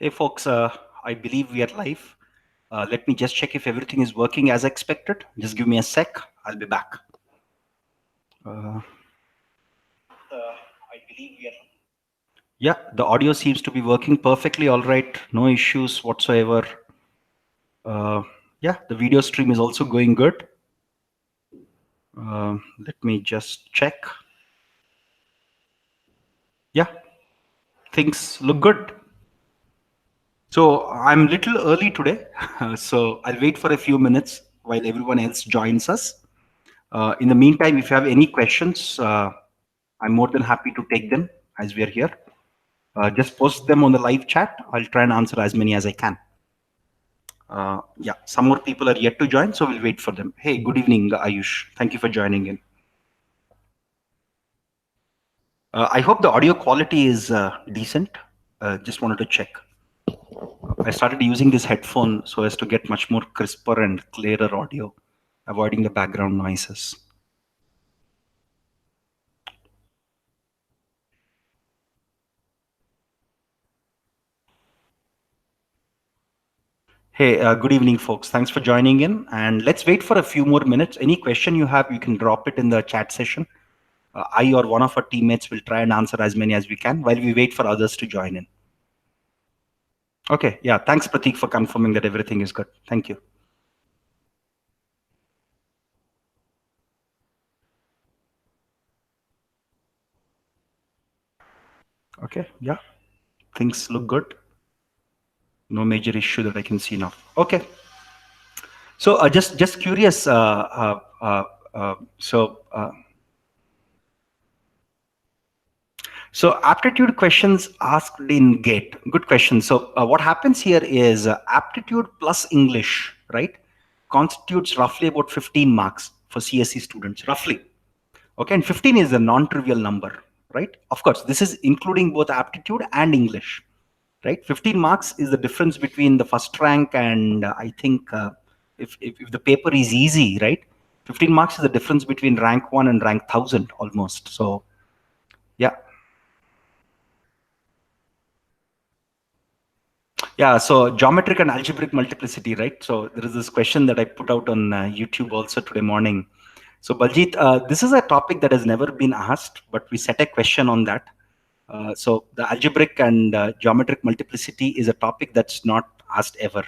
Hey folks, I believe we are live. Let me just check if everything is working as expected. Just give me a sec. I'll be back. Uh, I believe we are. Yeah, the audio seems to be working perfectly all right. No issues whatsoever. Uh, yeah, the video stream is also going good. Let me just check. Yeah, things look good. So I'm a little early today, so I'll wait for a few minutes while everyone else joins us. In the meantime, if you have any questions, I'm more than happy to take them as we are here. Just post them on the live chat. I'll try and answer as many as I can. Yeah, some more people are yet to join, so we'll wait for them. Hey, good evening, Ayush. Thank you for joining in. I hope the audio quality is decent. Just wanted to check. I started using this headphone so as to get much more crisper and clearer audio, avoiding the background noises. Hey, good evening, folks. Thanks for joining in. And let's wait for a few more minutes. Any question you have, you can drop it in the chat session. I or one of our teammates will try and answer as many as we can while we wait for others to join in. Okay. Yeah. Thanks, Prateek, for confirming that everything is good. Thank you. Okay. Yeah. Things look good. No major issue that I can see now. Okay. So just curious. So aptitude questions asked in GATE. Good question. So what happens here is aptitude plus English, right, constitutes roughly about 15 marks for CSE students, roughly. Okay, and 15 is a non-trivial number, right? Of course, this is including both aptitude and English, right? 15 marks is the difference between the first rank and I think if the paper is easy, right? 15 marks is the difference between rank 1 and rank 1000 almost. So yeah. Yeah, so geometric and algebraic multiplicity, right? So there is this question that I put out on YouTube also today morning. So Baljit, this is a topic that has never been asked, but we set a question on that. So the algebraic and geometric multiplicity is a topic that's not asked ever.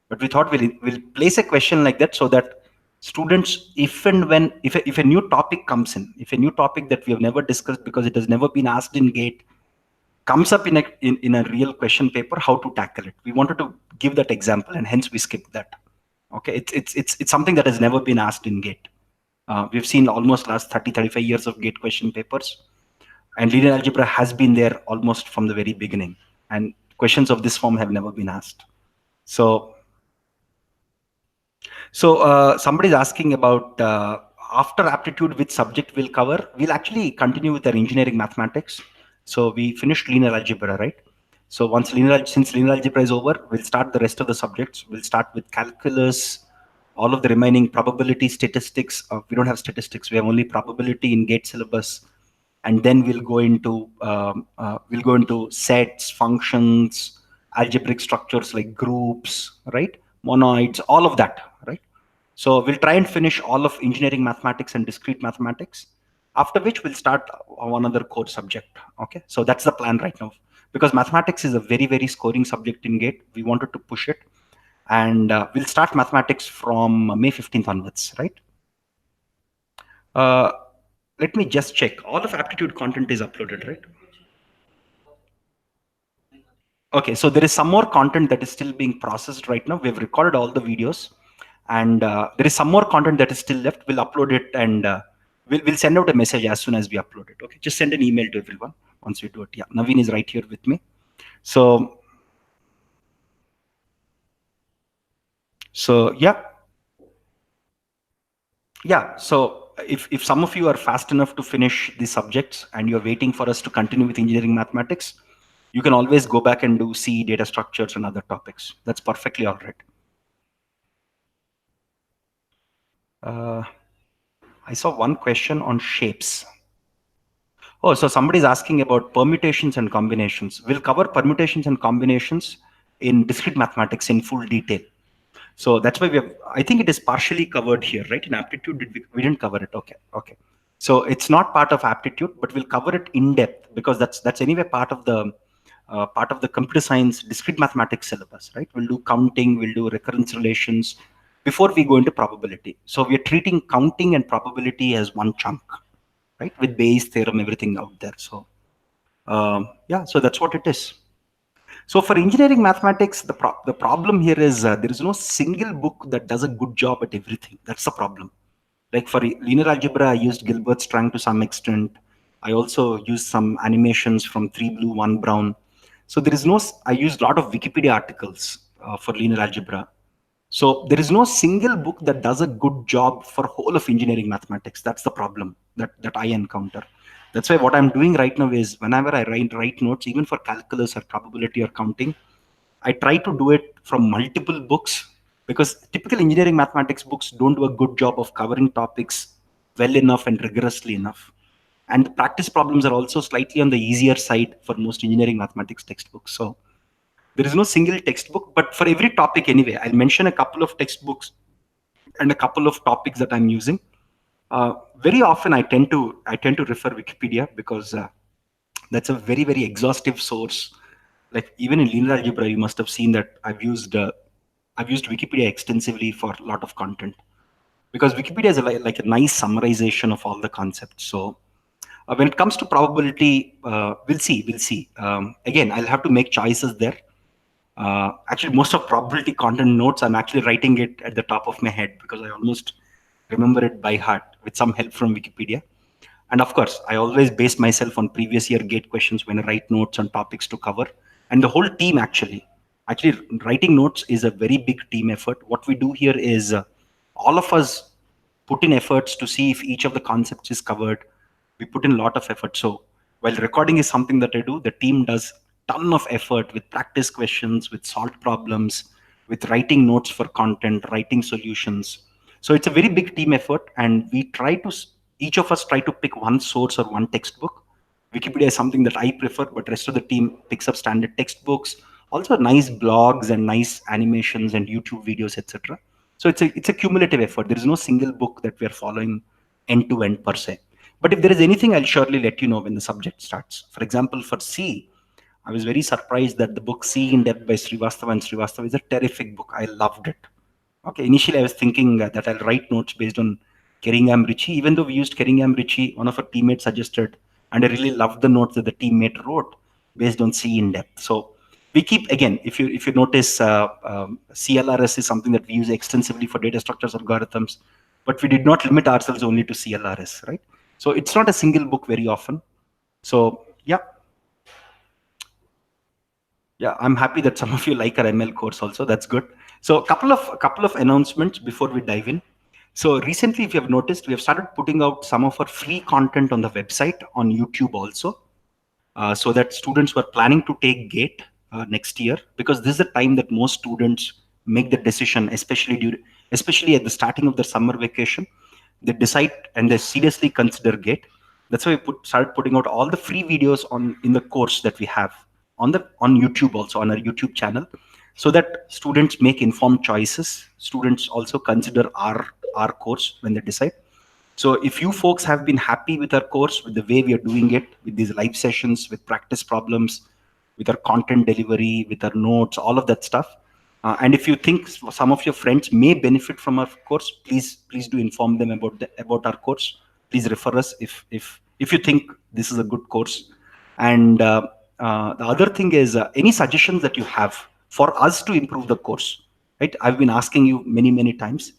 But we thought we'll place a question like that so that students, if and when, if a new topic comes in, if a new topic that we have never discussed because it has never been asked in GATE, comes up in a real question paper, how to tackle it. We wanted to give that example, and hence we skipped that. Okay, it's something that has never been asked in GATE. We've seen almost last 35 years of GATE question papers, and linear algebra has been there almost from the very beginning. And questions of this form have never been asked. So, somebody's asking about after aptitude, which subject we'll cover. We'll actually continue with our engineering mathematics. So we finished linear algebra, right? So since linear algebra is over, we'll start the rest of the subjects. We'll start with calculus, all of the remaining probability, statistics. We don't have statistics. We have only probability in GATE syllabus, and then we'll go into sets, functions, algebraic structures like groups, right? Monoids, all of that, right? So we'll try and finish all of engineering mathematics and discrete mathematics, after which we'll start one other core subject. Okay, so that's the plan right now. Because mathematics is a very, very scoring subject in GATE, we wanted to push it. And we'll start mathematics from May 15th onwards, right? Uh, Let me just check. All of aptitude content is uploaded, right? Okay, so there is some more content that is still being processed right now. We've recorded all the videos, and there is some more content that is still left. We'll upload it, and we'll send out a message as soon as we upload it. Okay, just send an email to everyone once we do it. Yeah, Naveen is right here with me. So yeah, yeah. So if some of you are fast enough to finish the subjects and you're waiting for us to continue with engineering mathematics, you can always go back and do C, data structures, and other topics. That's perfectly all right. I saw one question on shapes. Oh, so somebody's asking about permutations and combinations. We'll cover permutations and combinations in discrete mathematics in full detail. So that's why we have, I think it is partially covered here, right? In aptitude, we didn't cover it. Okay. Okay. So it's not part of aptitude, but we'll cover it in depth because that's anyway part of the computer science discrete mathematics syllabus, right? We'll do counting, we'll do recurrence relations before we go into probability. So we are treating counting and probability as one chunk, right? With Bayes theorem, everything out there. So yeah, so that's what it is. So for engineering mathematics, the problem here is there is no single book that does a good job at everything. That's the problem. Like for linear algebra, I used Gilbert's Strang to some extent. I also used some animations from 3 Blue, 1 Brown. So there is no, I used a lot of Wikipedia articles for linear algebra. So there is no single book that does a good job for whole of engineering mathematics. That's the problem that I encounter. That's why what I'm doing right now is whenever I write notes, even for calculus or probability or counting, I try to do it from multiple books because typical engineering mathematics books don't do a good job of covering topics well enough and rigorously enough. And the practice problems are also slightly on the easier side for most engineering mathematics textbooks. So there is no single textbook, but for every topic anyway, I'll mention a couple of textbooks and a couple of topics that I'm using. Very often I tend to refer Wikipedia because that's a very exhaustive source. Like even in linear algebra, you must have seen that I've used Wikipedia extensively for a lot of content because Wikipedia is like a nice summarization of all the concepts. So when it comes to probability, we'll see. Again, I'll have to make choices there. Actually, most of probability content notes, I'm actually writing it at the top of my head because I almost remember it by heart with some help from Wikipedia. And of course, I always base myself on previous year gate questions when I write notes on topics to cover. And the whole team actually writing notes is a very big team effort. What we do here is all of us put in efforts to see if each of the concepts is covered. We put in a lot of effort. So while recording is something that I do, the team does ton of effort with practice questions, with solved problems, with writing notes for content, writing solutions. So it's a very big team effort, and each of us try to pick one source or one textbook. Wikipedia is something that I prefer, but rest of the team picks up standard textbooks, also nice blogs and nice animations and YouTube videos, etc. So it's a cumulative effort. There is no single book that we are following end to end per se. But if there is anything, I'll surely let you know when the subject starts. For example, for C, I was very surprised that the book C in Depth by Srivastava and Srivastava is a terrific book. I loved it. Okay, initially I was thinking that I'll write notes based on Keringham Ritchie. Even though we used Keringham Ritchie, one of our teammates suggested, and I really loved the notes that the teammate wrote based on C in Depth. So we keep, again, if you notice, CLRS is something that we use extensively for data structures algorithms, but we did not limit ourselves only to CLRS, right? So it's not a single book very often. So yeah. Yeah, I'm happy that some of you like our ML course also. That's good. So a couple of announcements before we dive in. So recently, if you have noticed, we have started putting out some of our free content on the website, on YouTube also, so that students who are planning to take GATE next year, because this is the time that most students make the decision, especially at the starting of the summer vacation, they decide and they seriously consider GATE. That's why we started putting out all the free videos in the course that we have on YouTube, also on our YouTube channel, so that students make informed choices. Students also consider our course when they decide. So if you folks have been happy with our course, with the way we are doing it, with these live sessions, with practice problems, with our content delivery, with our notes, all of that stuff, and if you think some of your friends may benefit from our course, please do inform them about our course. Please refer us if you think this is a good course. And the other thing is any suggestions that you have for us to improve the course. Right? I've been asking you many times.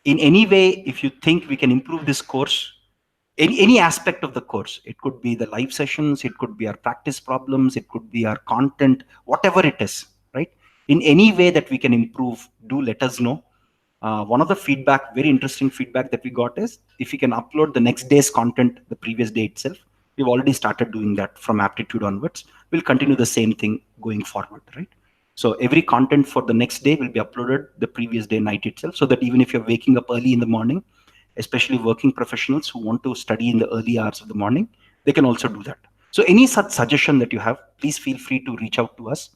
In any way, if you think we can improve this course, any aspect of the course, it could be the live sessions, it could be our practice problems, it could be our content, whatever it is, right? In any way that we can improve, do let us know. One of the very interesting feedback that we got is if we can upload the next day's content the previous day itself. We've already started doing that from Aptitude onwards. We'll continue the same thing going forward, right? So every content for the next day will be uploaded the previous day night itself, so that even if you're waking up early in the morning, especially working professionals who want to study in the early hours of the morning, they can also do that. So any such suggestion that you have, please feel free to reach out to us.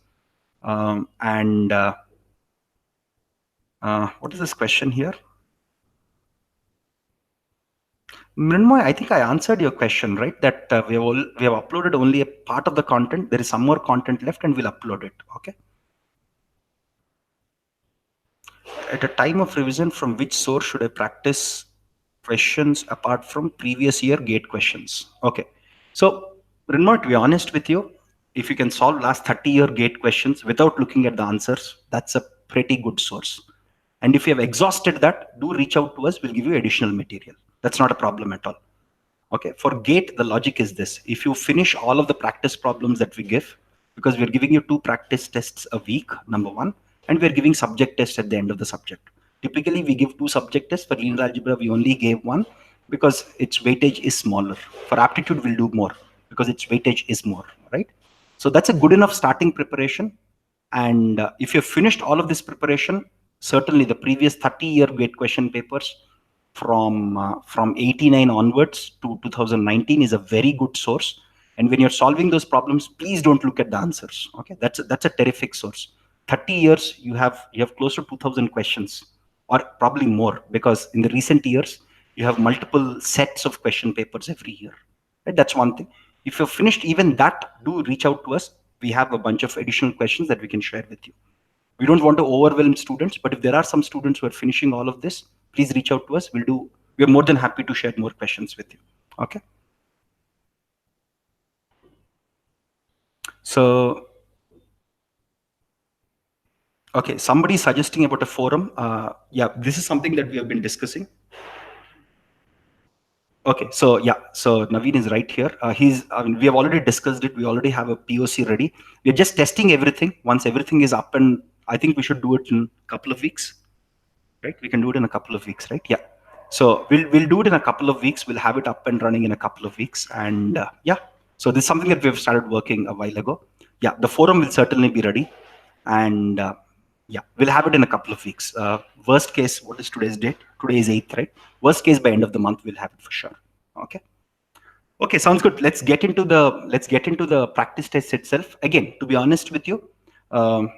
And what is this question here? Mrinmoy, I think I answered your question, right? That we have uploaded only a part of the content. There is some more content left, and we'll upload it. Okay. At a time of revision, from which source should I practice questions apart from previous year gate questions? Okay. So, Mrinmoy, to be honest with you, if you can solve last 30-year gate questions without looking at the answers, that's a pretty good source. And if you have exhausted that, do reach out to us. We'll give you additional material. That's not a problem at all. Okay, for GATE, the logic is this. If you finish all of the practice problems that we give, because we're giving you 2 practice tests a week, number one, and we're giving subject tests at the end of the subject. Typically, we give 2 subject tests. For linear algebra, we only gave 1 because its weightage is smaller. For aptitude, we'll do more because its weightage is more, right? So that's a good enough starting preparation. And if you've finished all of this preparation, certainly the previous 30-year GATE question papers from 89 onwards to 2019 is a very good source. And when you're solving those problems, please don't look at the answers. Okay, that's a terrific source. 30 years, you have close to 2,000 questions, or probably more, because in the recent years you have multiple sets of question papers every year. Right? That's one thing. If you've finished even that, do reach out to us. We have a bunch of additional questions that we can share with you. We don't want to overwhelm students, but if there are some students who are finishing all of this, please reach out to us. We're more than happy to share more questions with you. Okay. So, okay, somebody suggesting about a forum. Yeah, this is something that we have been discussing. Okay, so yeah, so Naveen is right here. We have already discussed it. We already have a POC ready. We're just testing everything. Once everything is up, and I think we should do it in a couple of weeks, right? We can do it in a couple of weeks, right? Yeah. So we'll do it in a couple of weeks. We'll have it up and running in a couple of weeks, and yeah. So this is something that we've started working a while ago. Yeah, the forum will certainly be ready, and yeah, we'll have it in a couple of weeks. Worst case, what is today's date? Today is 8th, right? Worst case, by end of the month, we'll have it for sure. Okay. Okay, sounds good. Let's get into the practice test itself. Again, to be honest with you, um,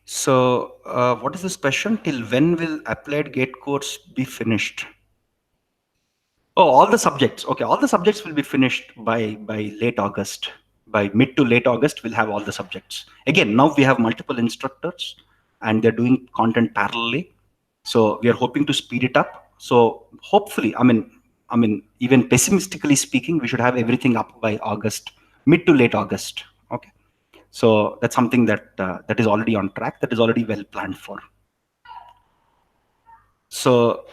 so what is this question? Till when will applied gate course be finished? Oh, all the subjects. Okay, all the subjects will be finished by late August. By mid to late August, we'll have all the subjects. Again, now we have multiple instructors, and they're doing content parallelly. So we are hoping to speed it up. So hopefully, I mean, even pessimistically speaking, we should have everything up by August, mid to late August. Okay. So that's something that is already on track. That is already well planned for. So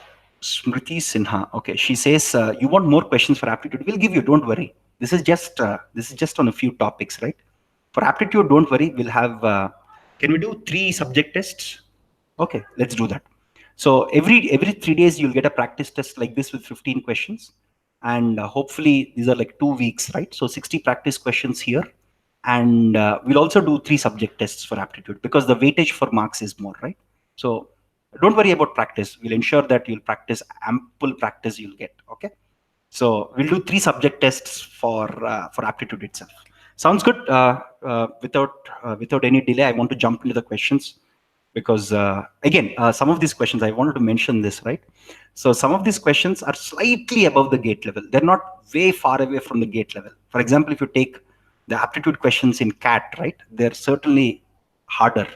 Smriti Sinha, okay, she says you want more questions for aptitude. We'll give you. Don't worry. This is just on a few topics, right? For aptitude, don't worry. We'll have. Can we do 3 subject tests? Okay, let's do that. So every 3 days you'll get a practice test like this with 15 questions, and hopefully these are like 2 weeks, right? So 60 practice questions here, and we'll also do 3 subject tests for aptitude because the weightage for marks is more, right? So don't worry about practice. We'll ensure that you'll practice, ample practice you'll get. Okay. So we'll do 3 subject tests for aptitude itself. Sounds good. Without any delay, I want to jump into the questions because again, some of these questions I wanted to mention this, right? So some of these questions are slightly above the gate level. They're not way far away from the gate level. For example, if you take the aptitude questions in CAT, right? They're certainly harder.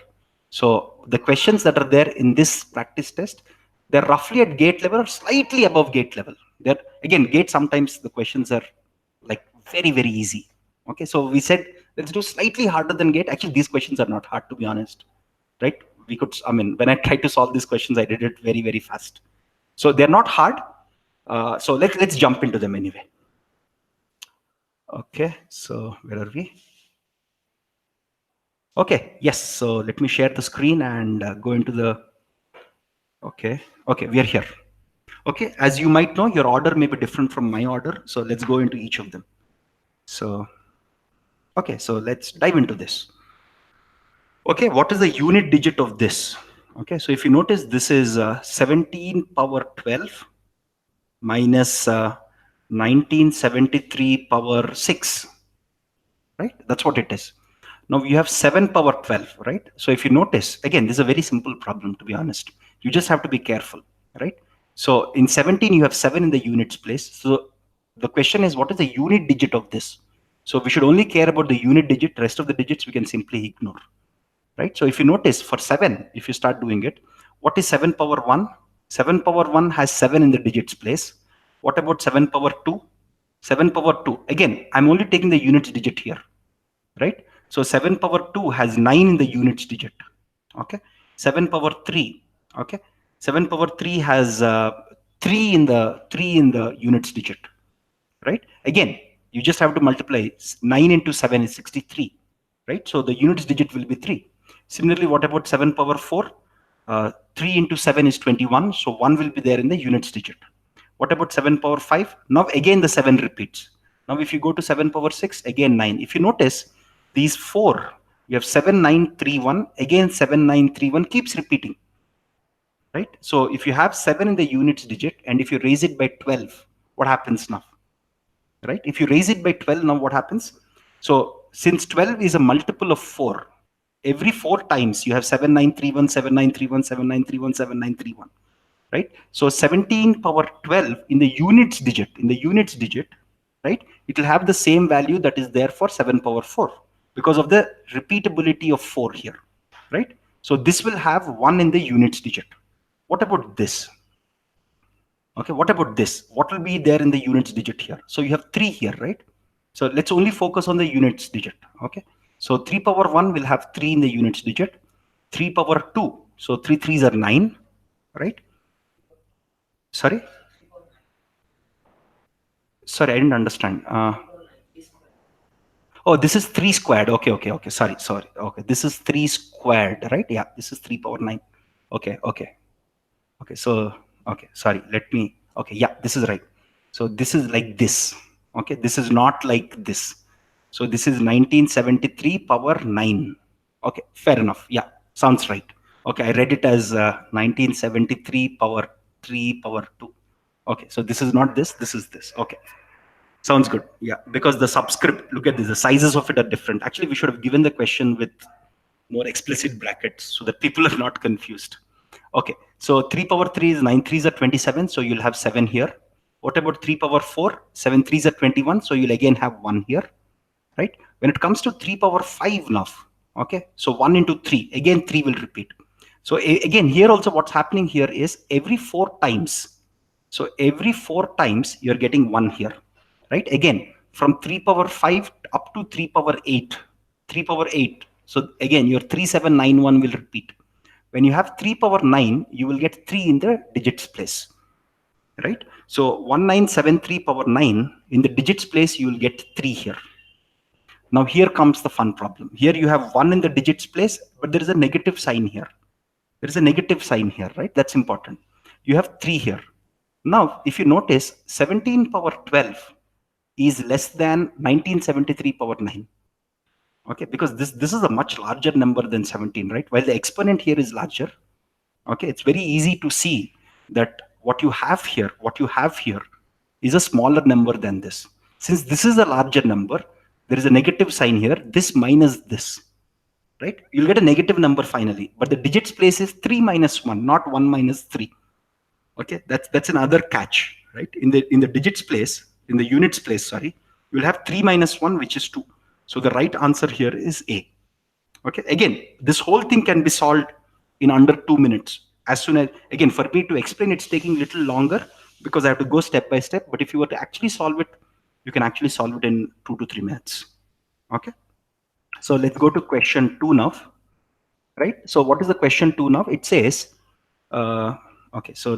So the questions that are there in this practice test, they're roughly at gate level or slightly above gate level. They're again, gate sometimes the questions are like very, very easy. Okay, so we said let's do slightly harder than gate. Actually, these questions are not hard, to be honest, right? When I tried to solve these questions, I did it very, very fast. So they're not hard. So let's jump into them anyway. Okay, so where are we? Okay, yes. So let me share the screen and go into the. Okay, we are here. Okay, as you might know, your order may be different from my order. So let's go into each of them. So, okay, so let's dive into this. Okay, what is the unit digit of this? Okay, so if you notice, this is 17 power 12 minus 1973 power 6, right? That's what it is. Now you have 7 power 12, right? So if you notice, again, this is a very simple problem, to be honest. You just have to be careful, right? So in 17, you have 7 in the units place. So the question is, what is the unit digit of this? So we should only care about the unit digit. Rest of the digits we can simply ignore, right? So if you notice for 7, if you start doing it, what is 7 power 1? 7 power 1 has 7 in the digits place. What about 7 power 2? 7 power 2. Again, I'm only taking the units digit here, right? So 7 power 2 has 9 in the units digit. Okay. 7 power 3. Okay. 7 power 3 has 3 in the units digit, right? Again, you just have to multiply 9 into 7 is 63, right? So the units digit will be 3. Similarly, what about 7 power 4? 3 into 7 is 21, so 1 will be there in the units digit. What about 7 power 5? Now again the 7 repeats. Now if you go to 7 power 6, again 9. If you notice, these 4, you have 7, 9, 3, 1, again 7, 9, 3, 1 keeps repeating, right? So if you have 7 in the units digit and if you raise it by 12, what happens now? Right? If you raise it by 12, now what happens? So since 12 is a multiple of 4, every 4 times you have 7931, 7931, 7931, 7931, right? So 17 power 12 in the units digit, right? It will have the same value that is there for 7 power 4 because of the repeatability of 4 here, right? So this will have 1 in the units digit. What about this? Okay, what about this? What will be there in the units digit here? So you have 3 here, right? So let's only focus on the units digit. Okay, so 3 power 1 will have 3 in the units digit. 3 power 2, so 3 threes are 9, right? Sorry, sorry, I didn't understand. Oh, this is 3 squared. Okay. Sorry. Okay, this is 3 squared, right? Yeah, this is 3 power 9. Okay. So, okay, sorry. Let me. Okay, yeah, this is right. So this is like this. Okay, this is not like this. So this is 1973 power 9. Okay, fair enough. Yeah, sounds right. Okay, I read it as 1973 power 3 power 2. Okay, so this is not this. This is this. Okay. Sounds good. Yeah, because the subscript, look at this, the sizes of it are different. Actually, we should have given the question with more explicit brackets so that people are not confused. Okay, so 3 power 3 is 9 threes are 27, so you'll have 7 here. What about 3 power 4? 7 threes are 21, so you'll again have 1 here, right? When it comes to 3 power 5 now, okay, so 1 into 3, again 3 will repeat. So again, here also what's happening here is every 4 times. So every 4 times you're getting 1 here, right? Again, from 3 power 5 up to 3 power 8, 3 power 8. So again, your 3791 will repeat. When you have 3 power 9, you will get 3 in the digits place, right? So 1973 power 9, in the digits place, you will get 3 here. Now here comes the fun problem. Here you have 1 in the digits place, but there is a negative sign here. There is a negative sign here, right? That's important. You have 3 here. Now, if you notice, 17 power 12 is less than 1973 power 9. Okay, because this is a much larger number than 17, right? While the exponent here is larger, okay, it's very easy to see that what you have here is a smaller number than this. Since this is a larger number, there is a negative sign here, this minus this, right? You'll get a negative number finally, but the digits place is 3 minus 1, not 1 minus 3. Okay, that's another catch, right? In the digits place, in the units place, sorry, you'll have 3 minus 1, which is 2. So the right answer here is A. Okay, again, this whole thing can be solved in under 2 minutes. As soon as, again, for me to explain, it's taking a little longer because I have to go step by step. But if you were to actually solve it, you can actually solve it in 2 to 3 minutes. Okay, so let's go to question 2 now, right? So what is the question 2 now? It says, okay, so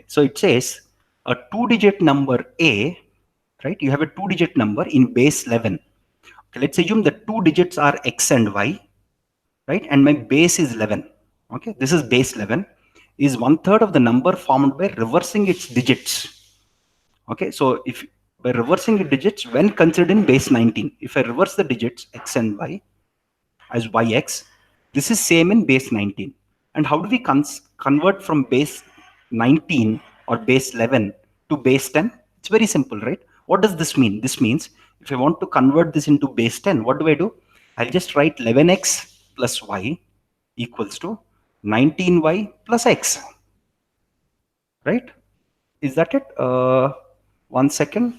so it says a 2-digit number A, right? You have a 2-digit number in base 11. Okay, let's assume the 2 digits are X and Y, right? And my base is 11. Okay, this is base 11 is 1/3 of the number formed by reversing its digits. Okay, so if by reversing the digits when considered in base 19, if I reverse the digits X and Y as Yx, this is same in base 19. And how do we convert from base 19 or base 11 to base 10? It's very simple, right? What does this mean? This means if I want to convert this into base 10, what do? I'll just write 11x plus y equals to 19y plus x, right? Is that it? 1 second.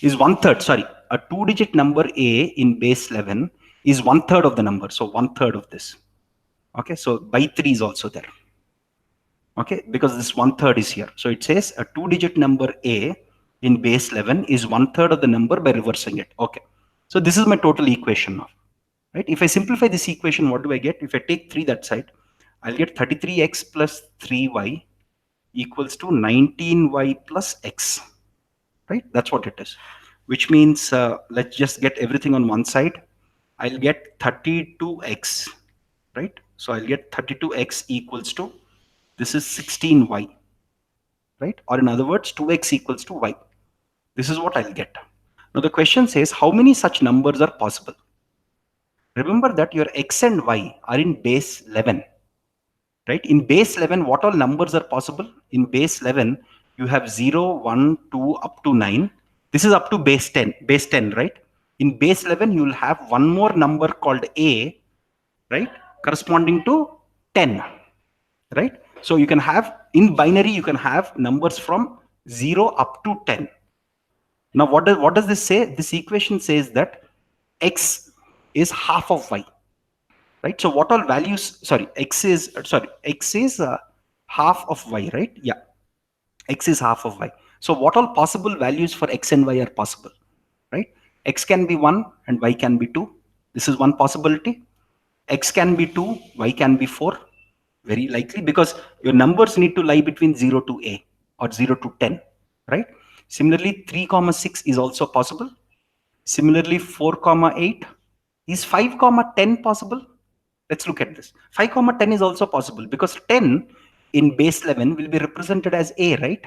Is 1/3, sorry, a 2-digit number a in base 11 is 1/3 of the number. So 1/3 of this. Okay, so by 3 is also there. Okay, because this 1/3 is here. So it says a 2-digit number a in base 11 is 1/3 of the number by reversing it. Okay, so this is my total equation now, right? If I simplify this equation, what do I get? If I take 3 that side, I'll get 33x plus 3y equals to 19y plus x, right? That's what it is, which means let's just get everything on one side. I'll get 32x, right? So I'll get 32x equals to, this is 16y, right? Or in other words, 2x equals to y. This is what I'll get. Now the question says, how many such numbers are possible? Remember that your x and y are in base 11, right? In base 11, what all numbers are possible? In base 11, you have 0, 1, 2, up to 9. This is up to base 10, right? In base 11, you will have one more number called a, right? Corresponding to 10, right? So you can have, in binary, you can have numbers from 0 up to 10. Now, what does this say? This equation says that x is half of y, right? So what all values, x is half of y, right? Yeah, x is half of y. So what all possible values for x and y are possible, right? X can be 1 and y can be 2. This is one possibility. X can be 2, y can be 4. Very likely, because your numbers need to lie between 0 to a or 0 to 10, right? Similarly, 3 comma 6 is also possible. Similarly, 4 comma 8. Is 5 comma 10 possible? Let's look at this. 5 comma 10 is also possible, because 10 in base 11 will be represented as a, right?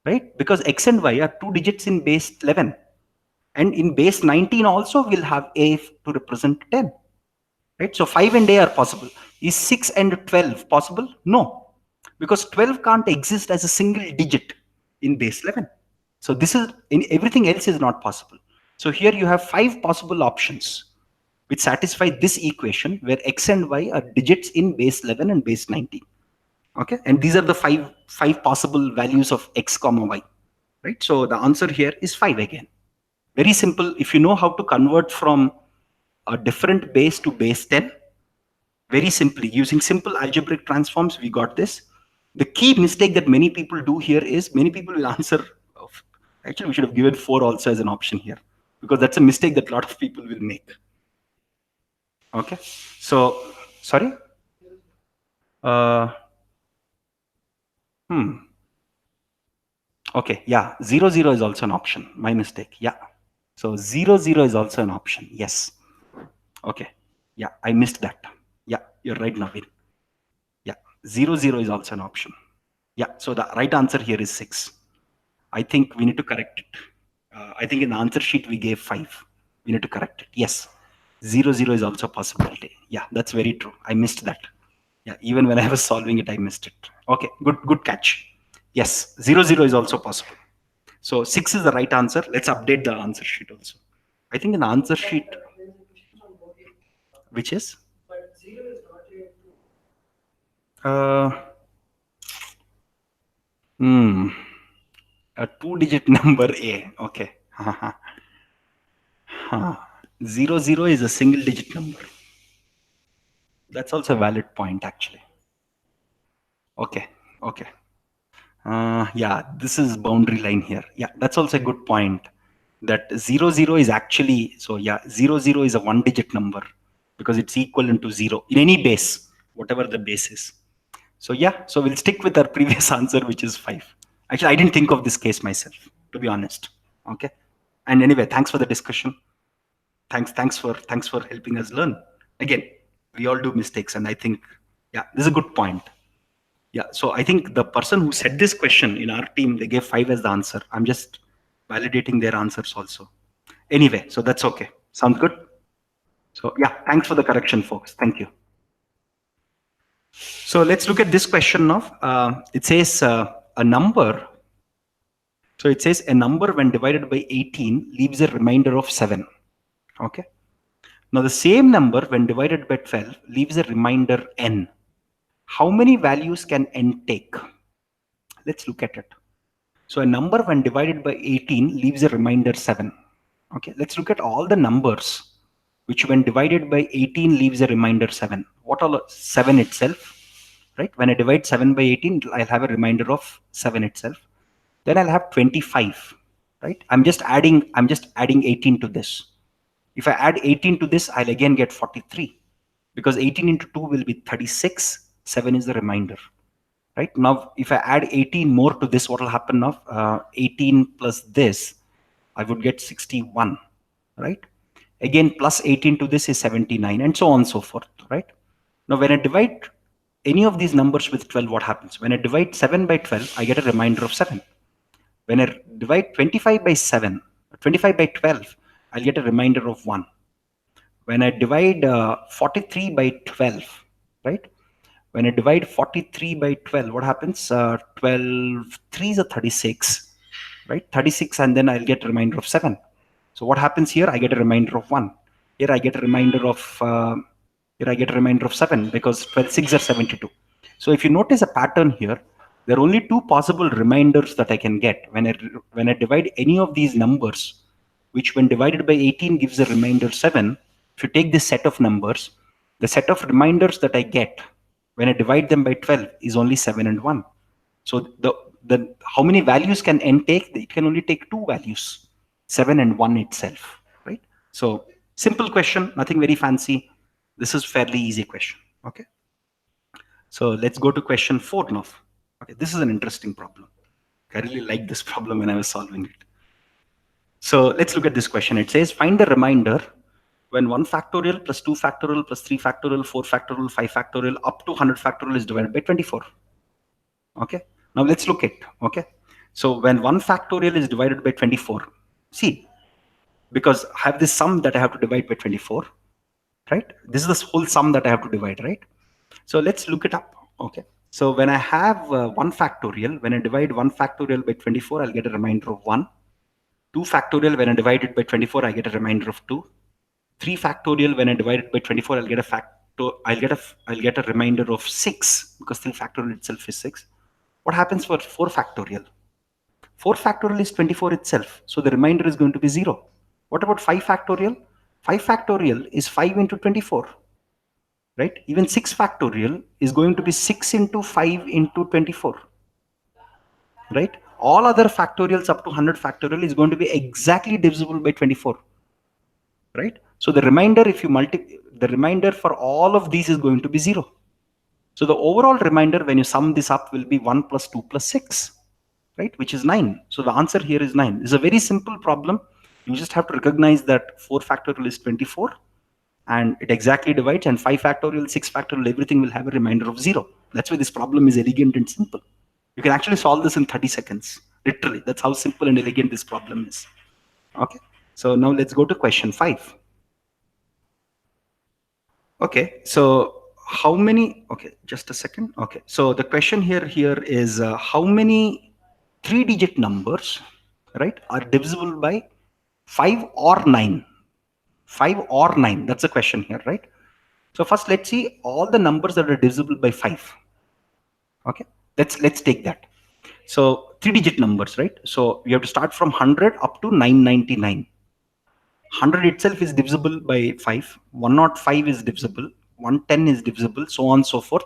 Right? Because x and y are 2 digits in base 11. And in base 19 also we'll have a to represent 10. Right? So 5 and a are possible. Is 6 and 12 possible? No. Because 12 can't exist as a single digit in base 11. So this is, in everything else is not possible. So here you have 5 possible options which satisfy this equation, where x and y are digits in base 11 and base 19. Okay, and these are the five possible values of x comma y, right? So the answer here is 5 again. Very simple. If you know how to convert from a different base to base 10, very simply using simple algebraic transforms, we got this. The key mistake that many people do here is, many people will answer, actually we should have given 4 also as an option here, because that's a mistake that a lot of people will make. Okay, so sorry. Okay, yeah, 0, 0 is also an option. My mistake. Yeah. So 0, 0 is also an option. Yes. Okay. Yeah, I missed that. Yeah, you're right, Naveen. Yeah, 0, 0 is also an option. Yeah, so the right answer here is 6. I think we need to correct it. I think in the answer sheet we gave 5. We need to correct it. Yes, 0, 0 is also a possibility. Yeah, that's very true. I missed that. Yeah, even when I was solving it, I missed it. Okay, good catch. Yes, 0, 0 is also possible. So 6 is the right answer. Let's update the answer sheet also. I think in the answer sheet, which is? A 2-digit number A. Okay. 0, 0 is a single digit number. That's also a valid point, actually. Okay. Okay. Yeah, this is boundary line here. Yeah, that's also a good point. That 0, 0 is actually, so yeah, 0, 0 is a 1-digit number, because it's equivalent to 0 in any base, whatever the base is. So yeah, so we'll stick with our previous answer, which is 5. Actually, I didn't think of this case myself, to be honest. Okay. And anyway, thanks for the discussion. Thanks for helping us learn. Again, we all do mistakes, and I think, yeah, this is a good point. Yeah, so I think the person who said this question in our team, they gave 5 as the answer. I'm just validating their answers also. Anyway, so that's okay. Sounds good? So yeah, thanks for the correction, folks. Thank you. So let's look at this question now. It says a number So it says a number when divided by 18 leaves a remainder of 7. Okay. Now the same number when divided by 12 leaves a remainder n. How many values can n take? Let's look at it. So a number when divided by 18 leaves a remainder 7. Okay, let's look at all the numbers which when divided by 18 leaves a remainder 7. What are 7 itself? Right? When I divide 7 by 18, I'll have a remainder of 7 itself. Then I'll have 25. Right? I'm just adding 18 to this. If I add 18 to this, I'll again get 43 because 18 into 2 will be 36. 7 is the remainder. Right? Now, if I add 18 more to this, what will happen now? 18 plus this, I would get 61. Right? Again, plus 18 to this is 79 and so on and so forth. Right? Now, when I divide any of these numbers with 12, what happens? When I divide 7 by 12, I get a remainder of 7. When I divide 25 by 7, 25 by 12, I'll get a remainder of 1. When I divide 43 by 12, right? When I divide 43 by 12, what happens? 12, 3 is a 36, right? 36, and then I'll get a remainder of 7. So what happens here? I get a remainder of 1. Here I get a remainder of 7 because 12, 6 are 72. So if you notice a pattern here, there are only two possible remainders that I can get when I divide any of these numbers, which when divided by 18 gives a remainder 7. If you take this set of numbers, the set of reminders that I get when I divide them by 12 is only 7 and 1. So the how many values can n take? It can only take two values, 7 and 1 itself, right? So simple question, nothing very fancy. This is fairly easy question. Okay. So let's go to question 4 now. Okay, this is an interesting problem. I really like this problem when I was solving it. So let's look at this question. It says find the remainder when 1 factorial plus 2 factorial plus 3 factorial, 4 factorial, 5 factorial up to 100 factorial is divided by 24. Okay. Now let's look at, okay. So when 1 factorial is divided by 24, see, because I have this sum that I have to divide by 24, right? This is the whole sum that I have to divide, right? So let's look it up. Okay. So when I have 1 factorial, when I divide 1 factorial by 24, I'll get a remainder of 1. 2 factorial, when I divide it by 24, I get a remainder of 2. 3 factorial, when I divide it by 24, I'll get a remainder of 6 because 3 factorial itself is 6. What happens for 4 factorial? 4 factorial is 24 itself. So the remainder is going to be 0. What about 5 factorial? 5 factorial is 5 into 24. Right? Even 6 factorial is going to be 6 into 5 into 24. Right? All other factorials up to 100 factorial is going to be exactly divisible by 24. Right? So the remainder, if you the remainder for all of these is going to be 0. So the overall remainder when you sum this up will be 1 plus 2 plus 6, right? Which is 9. So the answer here is 9. It's a very simple problem. You just have to recognize that 4 factorial is 24 and it exactly divides, and 5 factorial, 6 factorial, everything will have a remainder of 0. That's why this problem is elegant and simple. You can actually solve this in 30 seconds. Literally, that's how simple and elegant this problem is. Okay, so now let's go to question 5. Okay, so how many, okay, just a second. Okay, so the question here is how many 3-digit numbers, right, are divisible by 5 or 9? 5 or 9, that's the question here, right? So first let's see all the numbers that are divisible by 5. Okay, let's take that. So 3-digit numbers, right? So we have to start from 100 up to 999. 100 itself is divisible by 5, 105 is divisible, 110 is divisible, so on and so forth,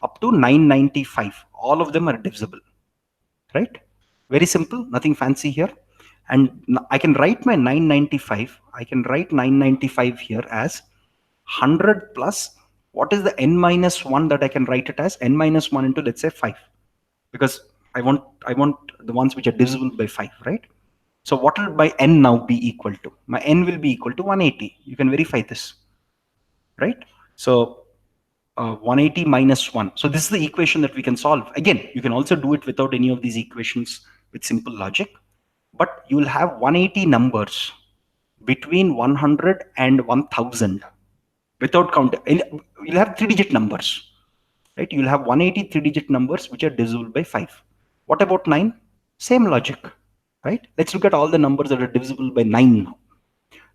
up to 995. All of them are divisible, right? Very simple, nothing fancy here. And I can write my 995, I can write 995 here as 100 plus, what is the n minus 1 that I can write it as? N minus 1 into, let's say, 5. Because I want the ones which are divisible by 5, right? So what will my n now be equal to? My n will be equal to 180. You can verify this, right? So 180 minus 1. So this is the equation that we can solve. Again, you can also do it without any of these equations with simple logic. But you will have 180 numbers between 100 and 1000 without counting. You'll have 3-digit numbers, right? You'll have 180 3-digit numbers which are divisible by 5. What about 9? Same logic. right? Let's look at all the numbers that are divisible by 9 now.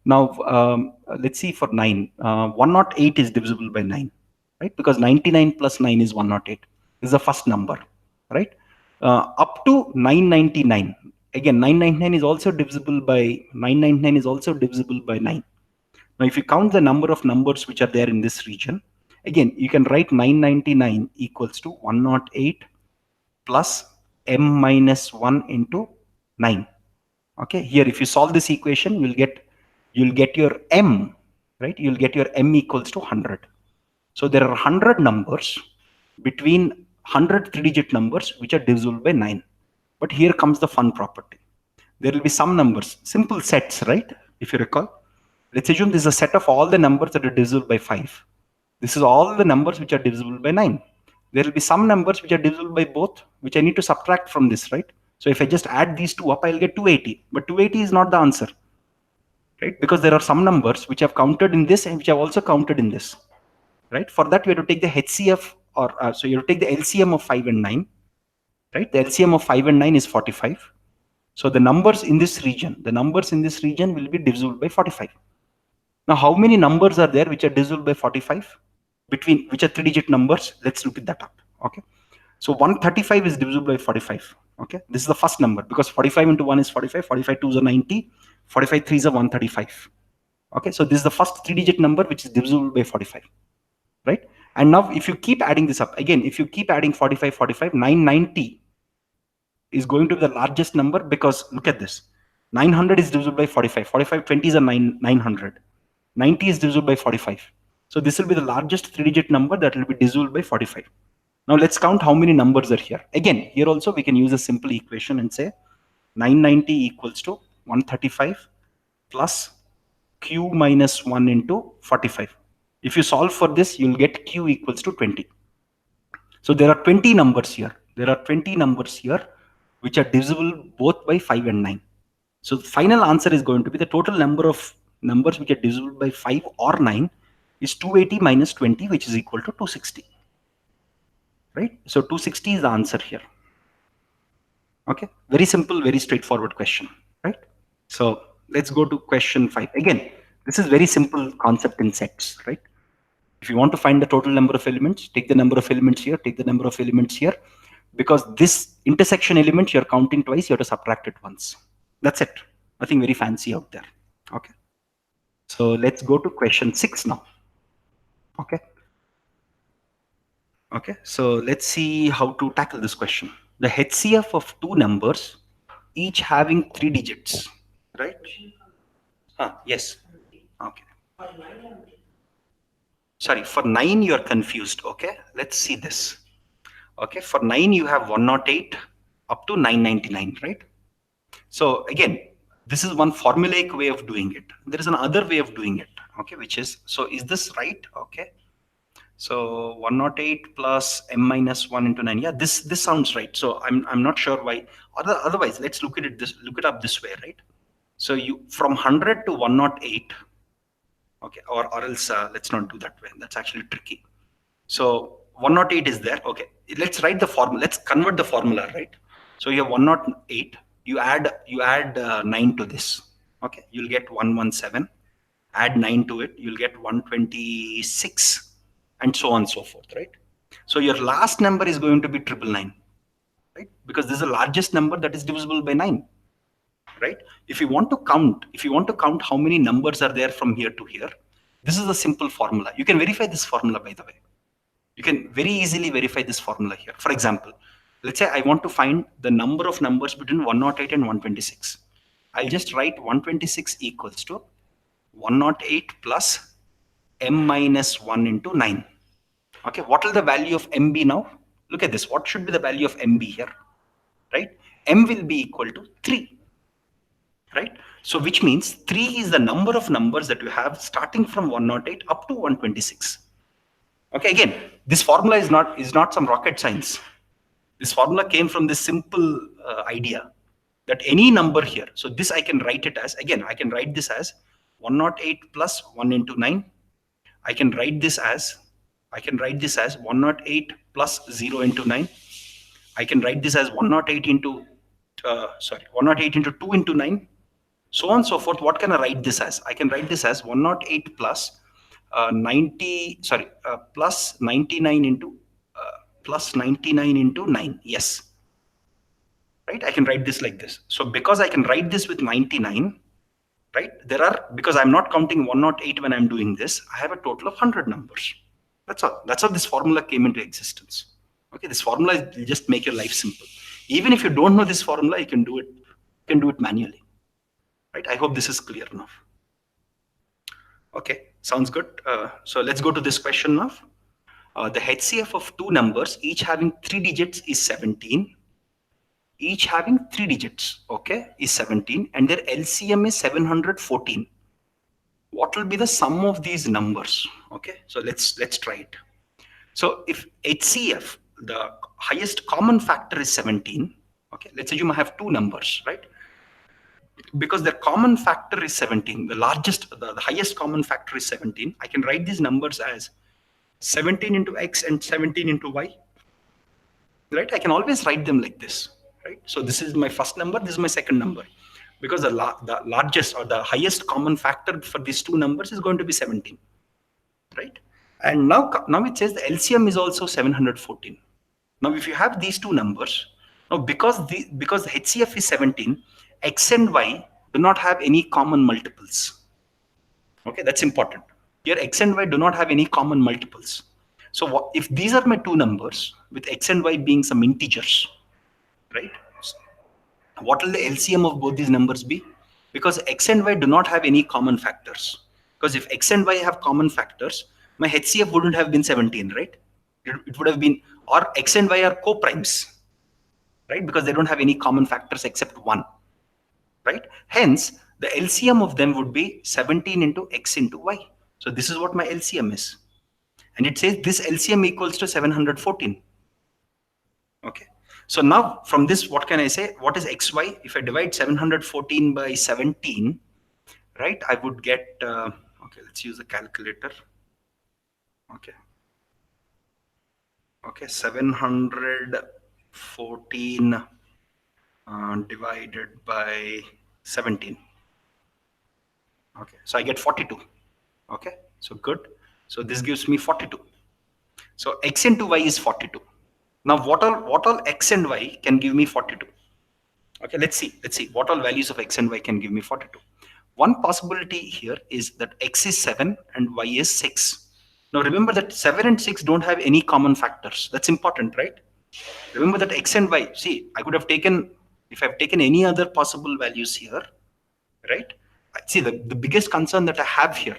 Now, let's see for 9. 108 is divisible by 9, right? Because 99 plus 9 is 108. This is the first number, right? Up to 999. Again, 999 is also divisible by 999 is also divisible by 9. Now, if you count the number of numbers which are there in this region, again, you can write 999 equals to 108 plus m minus 1 into 9. Okay, here if you solve this equation, you'll get your m, right? You'll get your m equals to 100. So there are 100 numbers between 100 three-digit numbers which are divisible by 9. But here comes the fun property. There will be some numbers, simple sets, right? If you recall, let's assume this is a set of all the numbers that are divisible by 5. This is all the numbers which are divisible by 9. There will be some numbers which are divisible by both, which I need to subtract from this, right? So if I just add these two up, I'll get 280. But 280 is not the answer, right? Because there are some numbers which I've counted in this and which I've also counted in this, right? For that, we have to take the HCF, or so you have to take the LCM of 5 and 9, right? The LCM of 5 and 9 is 45. So the numbers in this region will be divisible by 45. Now, how many numbers are there which are divisible by 45? Between which are three-digit numbers? Let's look at that up. Okay. So 135 is divisible by 45. Okay. This is the first number because 45 into 1 is 45. 45 2s are 90. 45 3s are 135. Okay. So this is the first three-digit number which is divisible by 45. Right. And now if you keep adding this up, again, if you keep adding 45, 45, 990 is going to be the largest number because look at this. 900 is divisible by 45. 45 20s are 900. 90 is divisible by 45. So this will be the largest three-digit number that will be divisible by 45. Now let's count how many numbers are here. Again, here also we can use a simple equation and say 990 equals to 135 plus q minus 1 into 45. If you solve for this, you'll get q equals to 20. So there are 20 numbers here. There are 20 numbers here which are divisible both by 5 and 9. So the final answer is going to be the total number of numbers which are divisible by 5 or 9 is 280 minus 20, which is equal to 260. Right? So 260 is the answer here. Okay, very simple, very straightforward question. Right? So let's go to question 5. Again, this is very simple concept in sets. Right? If you want to find the total number of elements, take the number of elements here, take the number of elements here. Because this intersection element you're counting twice, you have to subtract it once. That's it. Nothing very fancy out there. Okay. So let's go to question 6 now. Okay. Okay. So let's see how to tackle this question. The HCF of two numbers, each having 3 digits, right? Yes. Okay. Sorry, for 9 you're confused. Okay. Let's see this. Okay. For 9 you have 108 up to 999, right? So again, this is one formulaic way of doing it. There is another way of doing it, okay, which is, so is this right? Okay. So 108 plus m minus 1 into 9. Yeah, this sounds right. So I'm not sure why. Otherwise, let's look it up this way, right? So you from 100 to 108, okay, or else let's not do that way. That's actually tricky. So 108 is there. Okay, let's write the formula. Let's convert the formula, right? So you have 108. You add 9 to this. Okay, you'll get 117. Add 9 to it, you'll get 126, and so on and so forth, right? So your last number is going to be 999, right? Because this is the largest number that is divisible by 9, right? If you want to count how many numbers are there from here to here, this is a simple formula. You can verify this formula, by the way. You can very easily verify this formula here. For example, let's say I want to find the number of numbers between 108 and 126. I'll just write 126 equals to 108 plus m minus 1 into 9. Okay, what will the value of m be now? Look at this. What should be the value of m be here? Right? M will be equal to 3. Right? So which means 3 is the number of numbers that you have starting from 108 up to 126. Okay, again, this formula is not some rocket science. This formula came from this simple idea that any number here, so this I can write it as, again, I can write this as 108 plus 1 into 9. I can write this as 108 plus 0 into 9. I can write this as 108 into 108 into 2 into 9, so on and so forth. What can I write this as? I can write this as 108 plus 99 into plus 99 into 9. Yes, right? I can write this like this. So because I can write this with 99, right? Because I'm not counting 108 when I'm doing this, I have a total of 100 numbers. That's all. That's how this formula came into existence. Okay, this formula will just make your life simple. Even if you don't know this formula, you can do it. You can do it manually. Right? I hope this is clear enough. Okay, sounds good. So let's go to this question now. The HCF of two numbers, each having 3 digits, is 17. Each having 3 digits, okay, is 17, and their LCM is 714. What will be the sum of these numbers? Okay, so let's try it. So if HCF, the highest common factor is 17, okay, let's assume I have two numbers, right? Because their common factor is 17, the highest common factor is 17, I can write these numbers as 17 into X and 17 into Y, right? I can always write them like this, right? So this is my first number, this is my second number, because the largest or the highest common factor for these two numbers is going to be 17, right? And now it says the LCM is also 714. Now, if you have these two numbers, now because the HCF is 17, X and Y do not have any common multiples. Okay, that's important. Here, X and Y do not have any common multiples. So if these are my two numbers with X and Y being some integers, right? What will the LCM of both these numbers be? Because X and Y do not have any common factors. Because if X and Y have common factors, my HCF wouldn't have been 17, right? It would have been, or X and Y are co-primes, right? Because they don't have any common factors except one, right? Hence, the LCM of them would be 17 into X into Y. So this is what my LCM is. And it says this LCM equals to 714. Okay. So now from this, what can I say? What is XY? If I divide 714 by 17, right, I would get, okay, let's use a calculator. Okay. Okay, 714 divided by 17. Okay, so I get 42. Okay, so good. So this gives me 42. So X into Y is 42. Now what all X and Y can give me 42? Okay, let's see what all values of X and Y can give me 42. One possibility here is that X is 7 and Y is 6. Now remember that 7 and 6 don't have any common factors. That's important, right? Remember that X and Y, see, I could have taken, if I've taken any other possible values here, right? See, the biggest concern that I have here,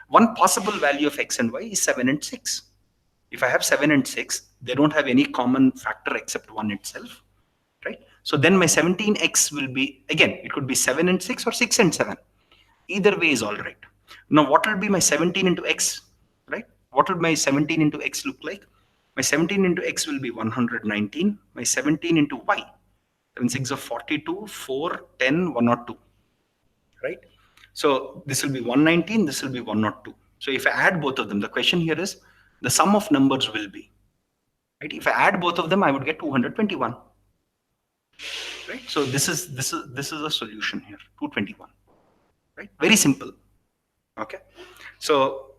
one possible value of X and Y is 7 and 6. If I have 7 and 6, they don't have any common factor except 1 itself, right? So then my 17X will be, again, it could be 7 and 6 or 6 and 7. Either way is all right. Now, what will be my 17 into X, right? What will my 17 into X look like? My 17 into X will be 119. My 17 into Y, 7 6 of 42, 4, 10, 102, right? So this will be 119, this will be 102. So if I add both of them, the question here is the sum of numbers will be, right? If I add both of them, I would get 221, right? So this is a solution here, 221, right? Very simple. Okay, so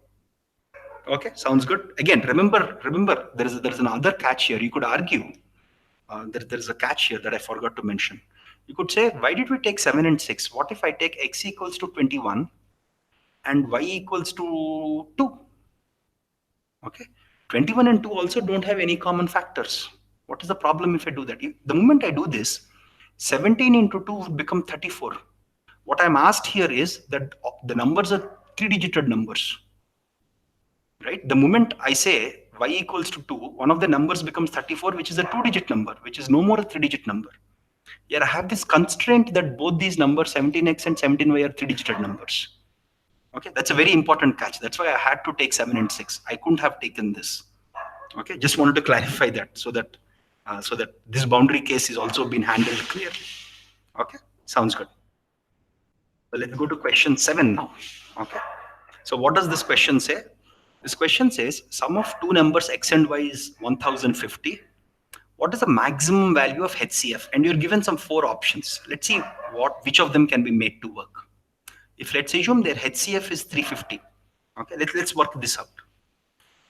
okay, sounds good. Again, remember there is another catch here. You could argue there is a catch here that I forgot to mention. You could say, why did we take 7 and 6? What if I take X equals to 21 and Y equals to 2? Okay, 21 and 2 also don't have any common factors. What is the problem if I do that? The moment I do this, 17 into 2 would become 34. What I'm asked here is that the numbers are 3-digit numbers, right? The moment I say Y equals to 2, one of the numbers becomes 34, which is a 2-digit number, which is no more a 3-digit number. Here I have this constraint that both these numbers, 17X and 17Y, are 3-digit numbers. Okay, that's a very important catch. That's why I had to take 7 and 6. I couldn't have taken this. Okay, just wanted to clarify that so that this boundary case is also been handled clearly. Okay, sounds good. So let's go to question 7 now. Okay, so what does this question say? This question says sum of two numbers X and Y is 1050. what is the maximum value of HCF? And you're given some 4 options. Let's see which of them can be made to work. If let's assume their HCF is 350, okay, let's work this out.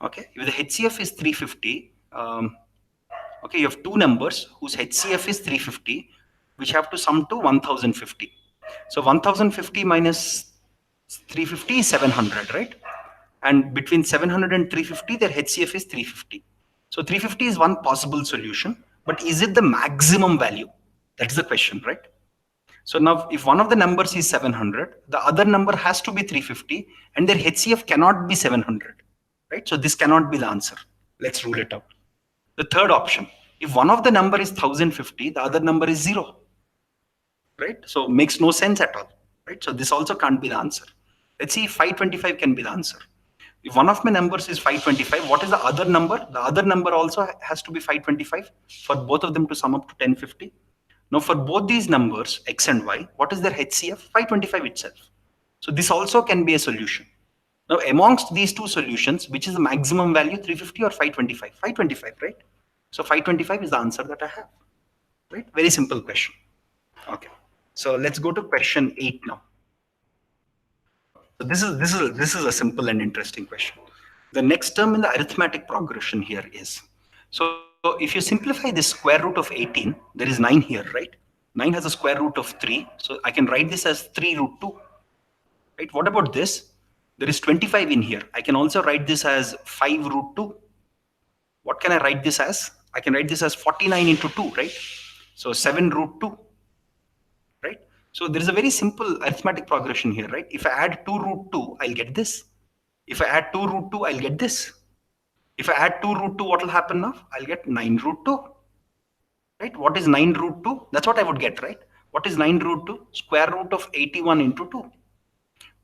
Okay, if the HCF is 350, okay, you have two numbers whose HCF is 350, which have to sum to 1050. So 1050 minus 350 is 700, right? And between 700 and 350, their HCF is 350. So 350 is one possible solution, but is it the maximum value? That's the question, right? So now if one of the numbers is 700, the other number has to be 350, and their HCF cannot be 700, right? So this cannot be the answer. Let's rule it out. The third option, if one of the number is 1050, the other number is 0, right? So makes no sense at all, right? So this also can't be the answer. Let's see if 525 can be the answer. If one of my numbers is 525, what is the other number? The other number also has to be 525 for both of them to sum up to 1050. Now for both these numbers, x and y, what is their HCF? 525 itself. So this also can be a solution. Now amongst these two solutions, which is the maximum value, 350 or 525? 525, right? So 525 is the answer that I have, right? Very simple question. Okay. So let's go to question 8 now. So this is a simple and interesting question. The next term in the arithmetic progression here is, so if you simplify this square root of 18, there is 9 here, right? 9 has a square root of 3, so I can write this as 3 root 2, right? What about this? There is 25 in here. I can also write this as 5 root 2. What can I write this as? I can write this as 49 into 2, right? So 7 root 2, right? So there is a very simple arithmetic progression here, right? If I add 2 root 2, I'll get this. If I add 2 root 2, I'll get this. If I add 2 root 2, what will happen now? I'll get 9 root 2, right? What is 9 root 2? That's what I would get, right? What is 9 root 2? Square root of 81 into 2,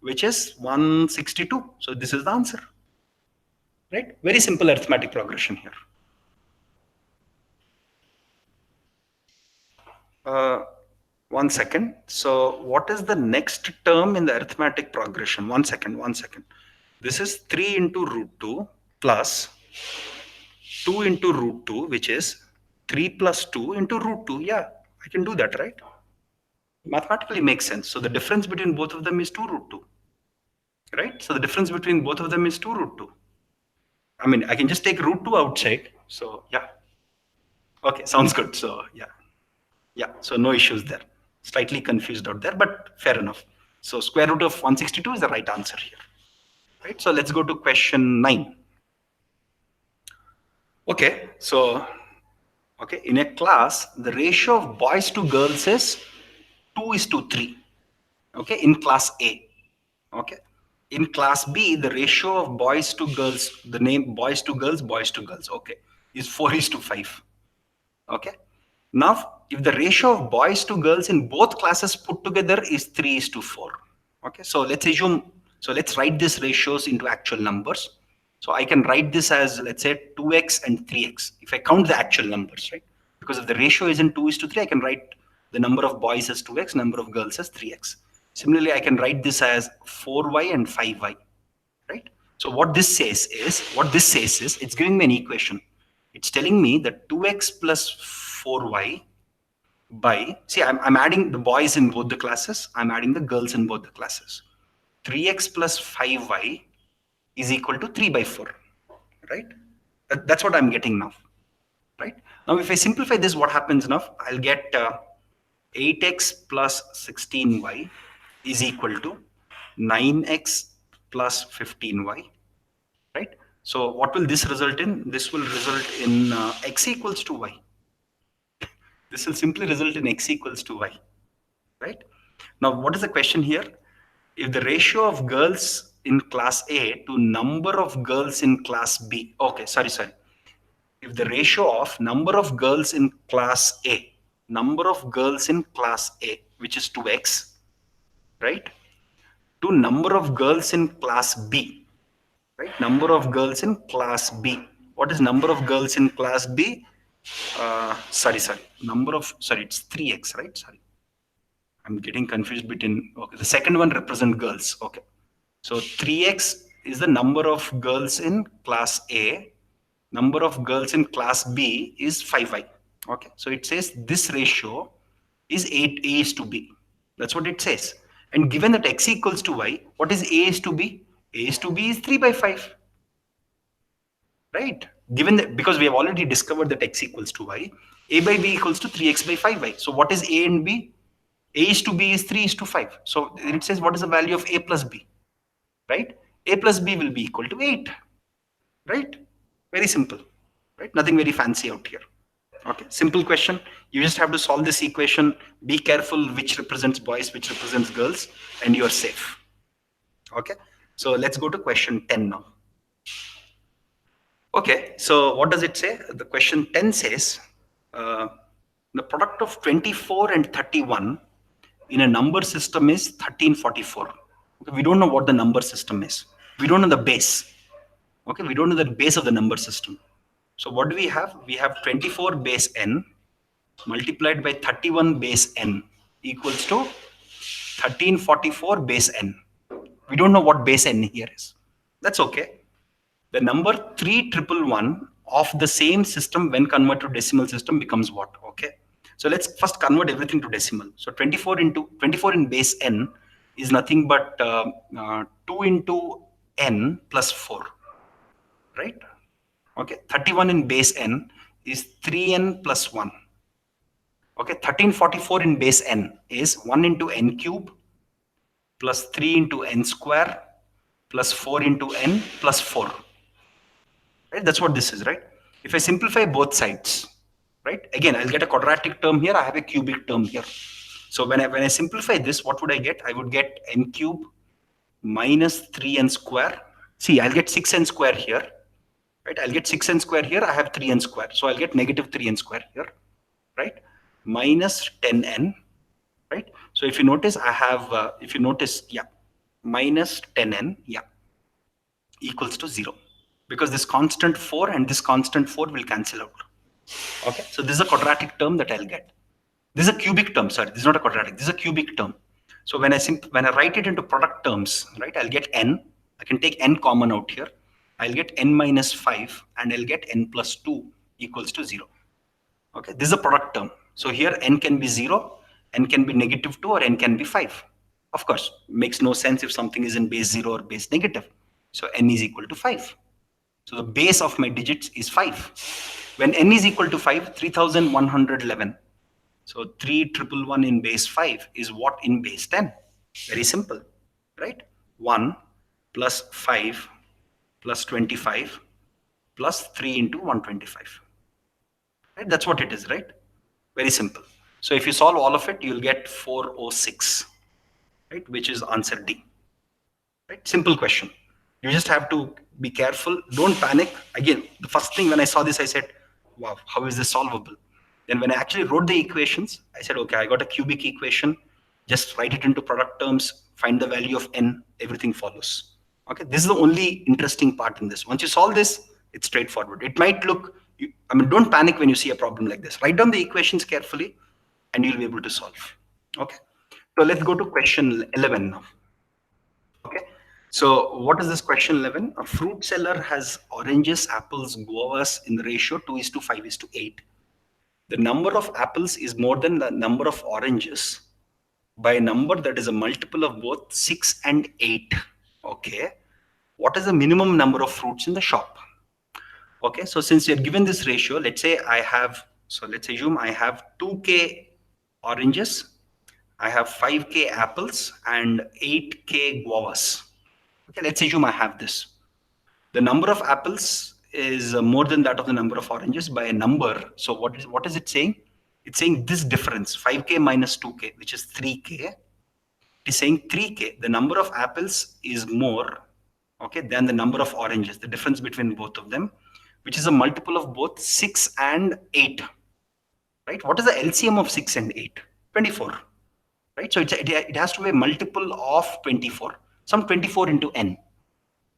which is 162. So this is the answer, right? Very simple arithmetic progression here. One second. So what is the next term in the arithmetic progression? One second. This is 3 into root 2 plus 2 into root 2, which is 3 plus 2 into root 2. Yeah, I can do that, right? Mathematically makes sense. So the difference between both of them is 2 root 2, right? So the difference between both of them is 2 root 2. I mean, I can just take root 2 outside. So yeah. Okay, sounds good. So yeah, so no issues there. Slightly confused out there, but fair enough. So square root of 162 is the right answer here, right? So let's go to question 9. Okay, so in a class, the ratio of boys to girls is 2:3. Okay, in class A. Okay, in class B, the ratio of boys to girls, the name boys to girls, okay, is 4:5. Okay. Now, if the ratio of boys to girls in both classes put together is 3:4, okay, so let's write these ratios into actual numbers. So I can write this as, let's say, 2x and 3x, if I count the actual numbers, right? Because if the ratio is in 2:3, I can write the number of boys as 2x, number of girls as 3x. Similarly, I can write this as 4y and 5y, right? So what this says is, it's giving me an equation. It's telling me that 2x plus 4y by, see, I'm adding the boys in both the classes, I'm adding the girls in both the classes. 3x plus 5y is equal to 3/4, right? That's what I'm getting now, right? Now, if I simplify this, what happens now? I'll get 8x plus 16y is equal to 9x plus 15y, right? So what will this result in? This will result in x equals to y. This will simply result in x equals to y, right? Now, what is the question here? If the ratio of girls in class A to number of girls in class B, okay, sorry. If the ratio of number of girls in class A, which is 2x, right, to number of girls in class B, right? Number of girls in class B. What is number of girls in class B? Sorry. It's 3x, right? Sorry. I'm getting confused between, okay, the second one represent girls. Okay. So 3x is the number of girls in class A. Number of girls in class B is 5y. Okay, so it says this ratio is 8 A is to B. That's what it says. And given that X equals to Y, what is A is to B? A is to B is 3 by 5, right? Given that, because we have already discovered that X equals to Y, A by B equals to 3X by 5Y. So what is A and B? A is to B is 3 is to 5. So it says what is the value of A plus B, right? A plus B will be equal to 8, right? Very simple, right? Nothing very fancy out here. Okay, simple question. You just have to solve this equation. Be careful which represents boys, which represents girls, and you are safe. Okay, so let's go to question 10 now. Okay, so what does it say? The question 10 says the product of 24 and 31 in a number system is 1344. Okay, we don't know what the number system is. We don't know the base. Okay, we don't know the base of the number system. So what do we have? We have 24 base n multiplied by 31 base n equals to 1344 base n. We don't know what base n here is. That's okay. The number 3111 of the same system when converted to decimal system becomes what? Okay. So let's first convert everything to decimal. So 24 in base n is nothing but 2 into n plus 4, right? Okay. 31 in base n is 3n plus 1. Okay, 1344 in base n is 1 into n cube plus 3 into n square plus 4 into n plus 4. Right? That's what this is, right? If I simplify both sides, right? Again, I'll get a quadratic term here. I have a cubic term here. So when I simplify this, what would I get? I would get n cube minus 3n square. See, I'll get 6n square here. Right? I'll get 6n square here. I have 3n square. So I'll get negative 3n square here. Right? Minus 10n. Right? So if you notice, I have, minus 10n, equals to 0. Because this constant 4 and this constant 4 will cancel out. Okay, so this is a quadratic term that I'll get. This is a cubic term, sorry, this is not a quadratic, this is a cubic term. So when I write it into product terms, right, I'll get n. I can take n common out here. I'll get n minus 5 and I'll get n plus 2 equals to 0. Okay, this is a product term. So here n can be 0, n can be negative 2 or n can be 5. Of course, makes no sense if something is in base 0 or base negative. So n is equal to 5. So the base of my digits is 5. When n is equal to 5, 3111. So 3111 in base 5 is what in base 10? Very simple, right? 1 plus 5 plus 25 plus 3 into 125. Right? That's what it is, right? Very simple. So if you solve all of it, you'll get 406, right? Which is answer D. Right? Simple question. You just have to be careful. Don't panic. Again, the first thing when I saw this, I said, wow, how is this solvable? Then when I actually wrote the equations, I said, okay, I got a cubic equation. Just write it into product terms, find the value of n, everything follows. Okay, this is the only interesting part in this. Once you solve this, it's straightforward. It might look, don't panic when you see a problem like this. Write down the equations carefully and you'll be able to solve. Okay, so let's go to question 11 now. Okay, so what is this question 11? A fruit seller has oranges, apples, guavas in the ratio 2:5:8. The number of apples is more than the number of oranges by a number that is a multiple of both 6 and 8. Okay, what is the minimum number of fruits in the shop? Okay, so since you're given this ratio, let's assume I have 2k oranges, I have 5k apples and 8k guavas. Okay, let's assume I have this. The number of apples is more than that of the number of oranges by a number. So what is it saying? It's saying this difference, 5k minus 2k, which is 3k. It is saying 3k, the number of apples is more, okay, than the number of oranges, the difference between both of them, which is a multiple of both 6 and 8. Right? What is the LCM of 6 and 8? 24. Right? So it has to be a multiple of 24, some 24 into n.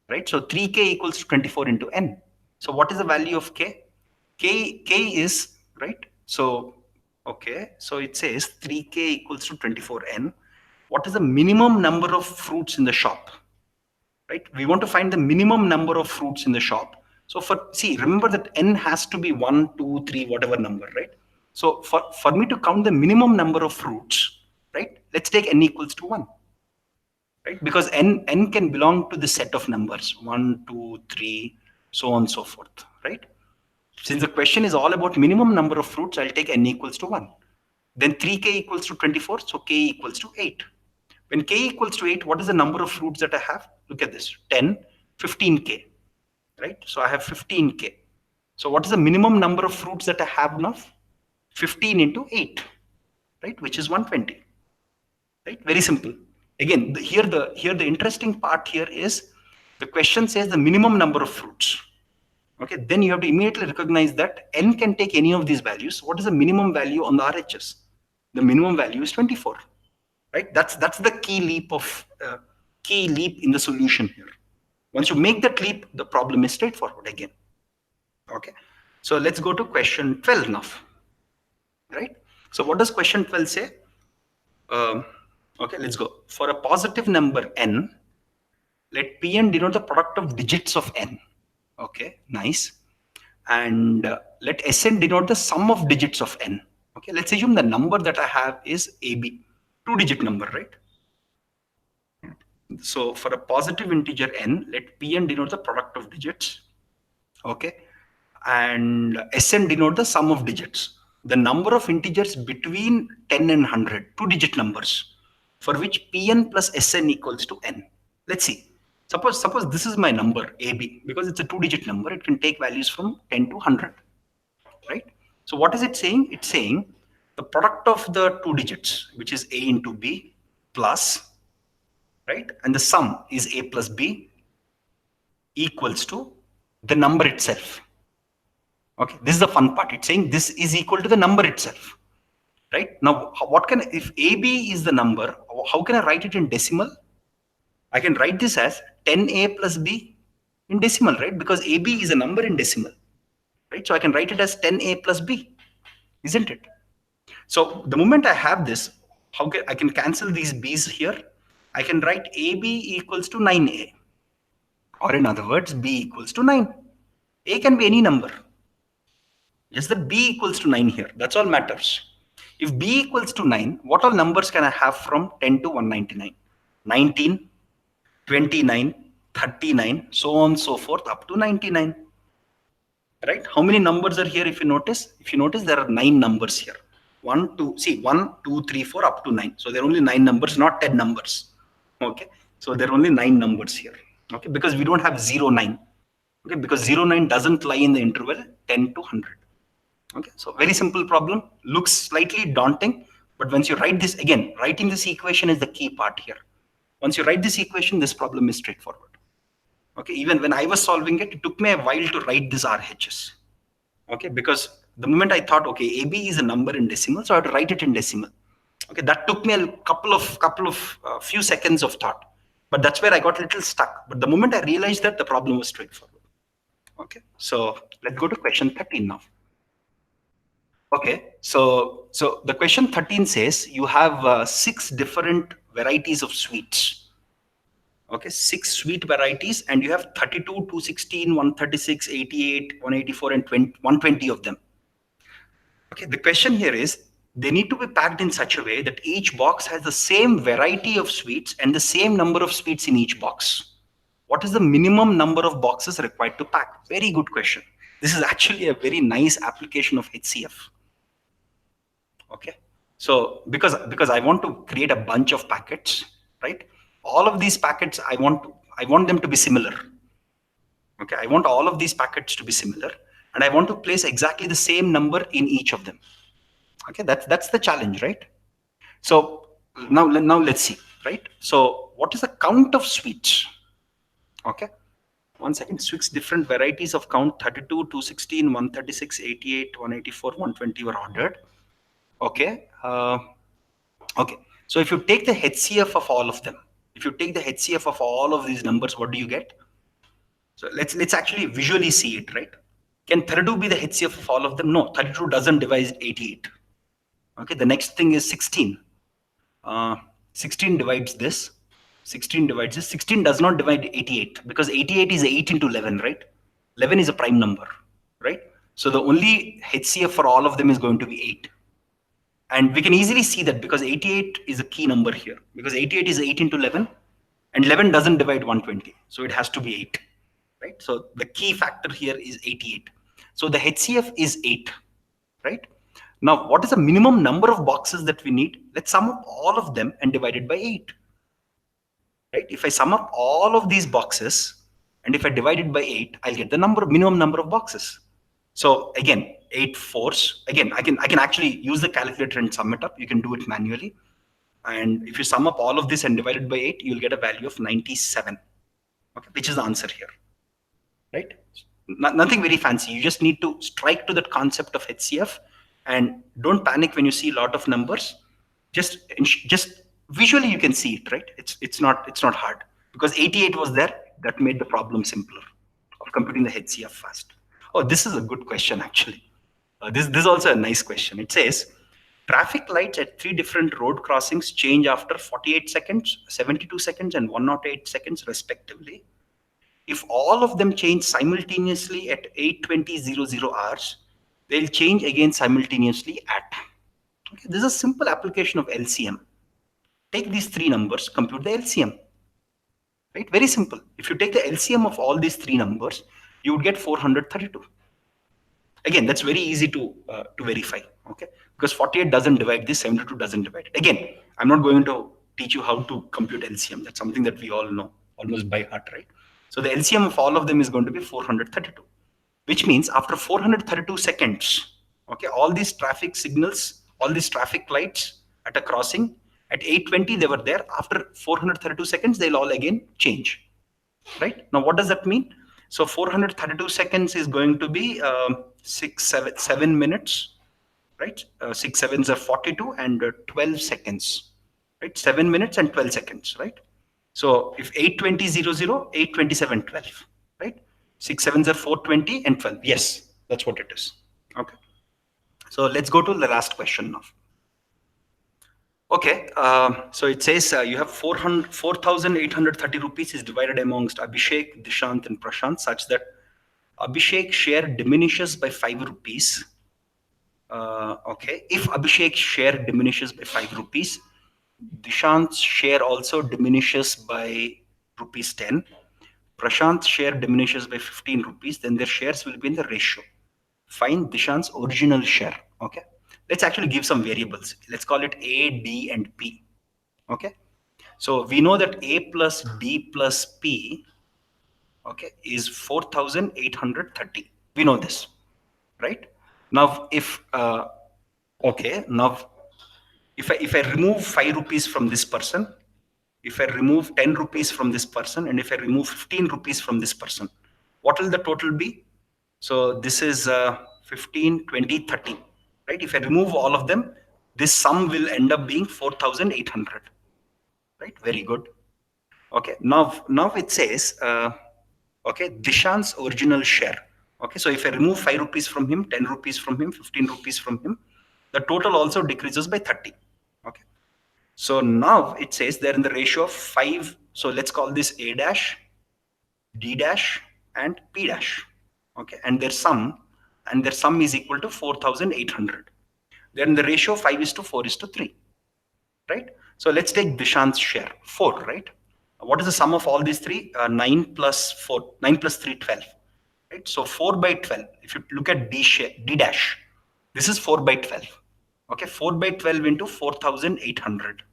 Right? So 3k equals to 24 into n. So what is the value of k? K is, right? So, okay, so it says 3k equals to 24n. What is the minimum number of fruits in the shop? Right? We want to find the minimum number of fruits in the shop. So remember that n has to be 1, 2, 3, whatever number, right? So for me to count the minimum number of fruits, right? Let's take n equals to 1, right? Because n can belong to the set of numbers 1, 2, 3, so on and so forth, right? Since the question is all about minimum number of fruits, I'll take n equals to 1. Then 3k equals to 24, so k equals to 8. When k equals to 8, what is the number of fruits that I have? Look at this, 10, 15k, right? So I have 15k. So what is the minimum number of fruits that I have now? 15 into 8, right? Which is 120, right? Very simple. Again, here the interesting part here is the question says the minimum number of fruits. Okay, then you have to immediately recognize that n can take any of these values. What is the minimum value on the RHS? The minimum value is 24, right? That's the key leap in the solution here. Once you make that leap, the problem is straightforward again. Okay, so let's go to question 12 now, right? So what does question 12 say? Okay, let's go. For a positive number n, let Pn denote the product of digits of n. Okay, nice. And let Sn denote the sum of digits of n. Okay, let's assume the number that I have is AB, 2-digit number, right? So for a positive integer n, let Pn denote the product of digits. Okay, and Sn denote the sum of digits. The number of integers between 10 and 100, 2-digit numbers, for which Pn plus Sn equals to n. Let's see. Suppose this is my number AB, because it's a 2-digit number, it can take values from 10 to 100, right? So what is it saying? It's saying the product of the 2 digits, which is A into B plus, right? And the sum is A plus B equals to the number itself. Okay, this is the fun part. It's saying this is equal to the number itself, right? Now, if AB is the number, how can I write it in decimal? I can write this as 10A plus B in decimal, right? Because AB is a number in decimal, right? So I can write it as 10A plus B, isn't it? So the moment I have this, I can cancel these B's here. I can write AB equals to 9A. Or in other words, B equals to 9. A can be any number. Just that B equals to 9 here. That's all matters. If B equals to 9, what all numbers can I have from 10 to 199? 19, 29, 39, so on and so forth up to 99. Right? How many numbers are here if you notice? If you notice, there are 9 numbers here. 1, 2, see 1, 2, 3, 4 up to 9. So there are only 9 numbers, not 10 numbers. Okay. So there are only 9 numbers here. Okay. Because we don't have 0, 9. Okay. Because 0, 9 doesn't lie in the interval 10 to 100. Okay. So very simple problem. Looks slightly daunting. But once you write this, again, writing this equation is the key part here. Once you write this equation, this problem is straightforward. Okay. Even when I was solving it, it took me a while to write this RHS. Okay. Because the moment I thought, okay, AB is a number in decimal, so I have to write it in decimal. Okay, that took me a few seconds of thought, but that's where I got a little stuck. But the moment I realized that, the problem was straightforward. Okay, so let's go to question 13 now. Okay, so the question 13 says you have 6 different varieties of sweets. Okay, 6 sweet varieties, and you have 32, 216, 136, 88, 184, and 120 of them. Okay, the question here is, they need to be packed in such a way that each box has the same variety of sweets and the same number of sweets in each box. What is the minimum number of boxes required to pack? Very good question. This is actually a very nice application of HCF. Okay, so because I want to create a bunch of packets, right? All of these packets, I want them to be similar. Okay, I want all of these packets to be similar, and I want to place exactly the same number in each of them. Okay, that's the challenge, right? So now let's see, right? So what is the count of sweets? Okay, 1 second. 6 different varieties of count: 32, 216, 136, 88, 184, 120 were ordered. Okay. Okay. So if you take the HCF of all of them, if you take the HCF of all of these numbers, what do you get? So let's actually visually see it, right? Can 32 be the HCF of all of them? No, 32 doesn't divide 88. Okay, the next thing is 16. 16 divides this. 16 divides this. 16 does not divide 88 because 88 is 8 into 11, right? 11 is a prime number, right? So the only HCF for all of them is going to be 8. And we can easily see that because 88 is a key number here, because 88 is 8 into 11, and 11 doesn't divide 120. So it has to be 8, right? So the key factor here is 88. So the HCF is 8, right? Now, what is the minimum number of boxes that we need? Let's sum up all of them and divide it by 8. Right? If I sum up all of these boxes and if I divide it by 8, I'll get the minimum number of boxes. So again, 8 fours. Again, I can actually use the calculator and sum it up. You can do it manually. And if you sum up all of this and divide it by 8, you'll get a value of 97. Okay, which is the answer here. Right? Nothing very fancy. You just need to strike to that concept of HCF, and don't panic when you see a lot of numbers. Just visually you can see it, right? It's not hard, because 88 was there. That made the problem simpler of computing the HCF fast. Oh, this is a good question actually. This is also a nice question. It says traffic lights at 3 different road crossings change after 48 seconds, 72 seconds, and 108 seconds respectively. If all of them change simultaneously at 8:20:00 hours, they'll change again simultaneously at. Okay, this is a simple application of LCM. Take these 3 numbers, compute the LCM. Right? Very simple. If you take the LCM of all these 3 numbers, you would get 432. Again, that's very easy to verify. Okay, because 48 doesn't divide this, 72 doesn't divide it. Again, I'm not going to teach you how to compute LCM. That's something that we all know almost by heart, right? So the LCM of all of them is going to be 432, which means after 432 seconds, okay, all these traffic signals, all these traffic lights at a crossing, at 8:20 they were there. After 432 seconds, they'll all again change, right? Now, what does that mean? So 432 seconds is going to be 7 minutes, right? 6 sevens are 42 and 12 seconds, right? 7 minutes and 12 seconds, right? So if 8:20:00, 8:27, 12, right? 6 sevens are 420 and 12. Yes, that's what it is. Okay. So let's go to the last question now. Okay, so it says you have 4,830 rupees is divided amongst Abhishek, Dishant, and Prashant, such that Abhishek's share diminishes by 5 rupees. Okay, if Abhishek's share diminishes by 5 rupees, Dishant's share also diminishes by rupees 10. Prashant's share diminishes by 15 rupees, then their shares will be in the ratio. Find Dishant's original share. Okay, let's actually give some variables. Let's call it A, D, and P. Okay, so we know that A plus D plus P, okay, is 4,830. We know this, right? Now, if okay, now if I remove 5 rupees from this person, if I remove 10 rupees from this person, and if I remove 15 rupees from this person, what will the total be? So this is 15, 20, 30, right? If I remove all of them, this sum will end up being 4,800, right? Very good. Okay, now it says, okay, Dishant's original share. Okay, so if I remove 5 rupees from him, 10 rupees from him, 15 rupees from him, the total also decreases by 30. Okay, so now it says they're in the ratio of 5. So let's call this A dash, D dash, and P dash. Okay, and their sum is equal to 4,800. They're in the ratio 5:4:3, right? So let's take Dishant's share, 4, right? What is the sum of all these 3? 9 plus 4, 9 plus 3, 12, right? So 4 by 12. If you look at D dash, this is 4 by 12. Okay, 4 by 12 into 4,800.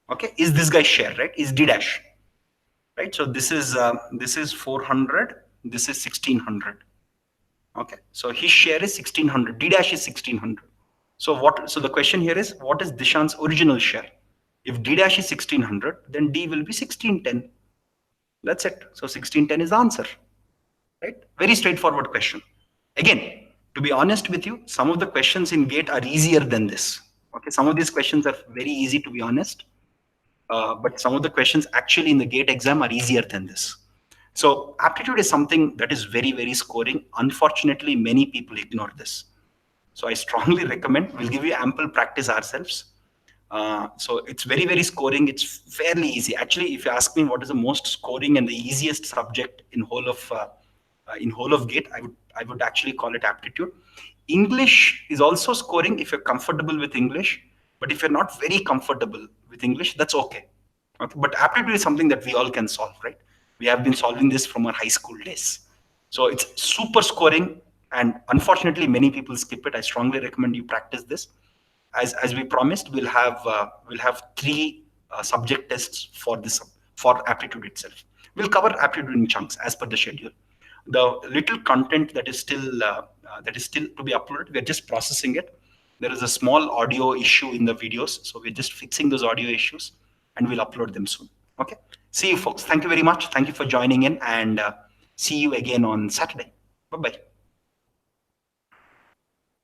Okay, is this guy's share, right? Is D dash, right? So this is 400. This is 1,600. Okay, so his share is 1,600. D dash is 1,600. So what? So the question here is, what is Dishant's original share? If D dash is 1,600, then D will be 1,610. That's it. So 1,610 is the answer, right? Very straightforward question. Again, to be honest with you, some of the questions in GATE are easier than this. Okay, some of these questions are very easy, to be honest. But some of the questions actually in the GATE exam are easier than this. So aptitude is something that is very, very scoring. Unfortunately, many people ignore this. So I strongly recommend, we'll give you ample practice ourselves. So it's very, very scoring. It's fairly easy. Actually, if you ask me what is the most scoring and the easiest subject in whole of GATE, I would I would actually call it aptitude. English is also scoring if you're comfortable with English, but if you're not very comfortable with English, that's okay. Okay, but aptitude is something that we all can solve, right? We have been solving this from our high school days. So it's super scoring, and unfortunately, many people skip it. I strongly recommend you practice this. As we promised, we'll have three subject tests for this for aptitude itself. We'll cover aptitude in chunks as per the schedule. The little content that is still to be uploaded, we're just processing it. There is a small audio issue in the videos, so we're just fixing those audio issues, and we'll upload them soon. Okay. See you, folks. Thank you very much. Thank you for joining in, and see you again on Saturday. Bye bye.